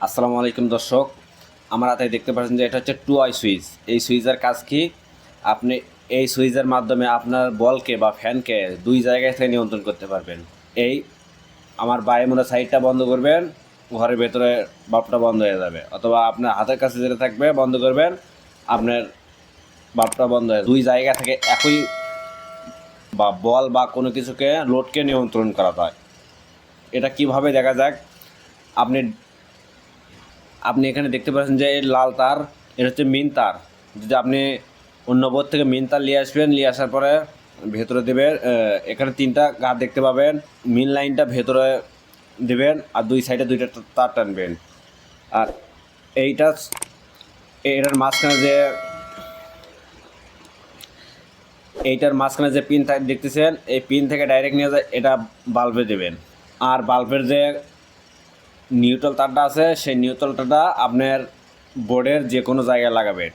আসসালামু আলাইকুম দর্শক, আমার হাতে দেখতে পাচ্ছেন যে এটা হচ্ছে 2i সুইচ। এই সুইচের কাজ কি? আপনি এই সুইচের মাধ্যমে আপনার বলকে বা ফ্যানকে দুই জায়গায় থেকে নিয়ন্ত্রণ করতে পারবেন। এই আমার বায়ুমোনা সাইডটা বন্ধ করবেন, ঘরের ভেতরে বাল্বটা বন্ধ হয়ে যাবে, অথবা আপনার হাতের কাছে যেটা থাকবে বন্ধ করবেন, আপনার বাল্বটা বন্ধ হয়ে যাবে। দুই জায়গা থেকে একই বা বল বা কোনো কিছুকে লোডকে নিয়ন্ত্রণ করা যায়। এটা কিভাবে দেখা যাক? আপনি আপনি এখানে দেখতে পাচ্ছেন যে এই লাল তার, এটা হচ্ছে মেন তার। যদি আপনি অন্য বোর্ড থেকে মেন তার নিয়ে আসবেন, নিয়ে আসার পরে ভেতরে দেবেন, এখানে তিনটা গাঁট দেখতে পাবেন। মেন লাইনটা ভেতরে দেবেন আর দুই সাইডে দুইটা তার টানবেন। আর এইটা এটার মাঝখানে যে পিন দেখতেছেন, এই পিন থেকে ডাইরেক্ট নিয়ে যায় এটা বাল্বে দেবেন। আর বাল্বের যে নিউট্রাল তারটা আছে, সেই নিউট্রাল তারটা আপনার বোর্ডের যে কোনো জায়গায় লাগাবেন।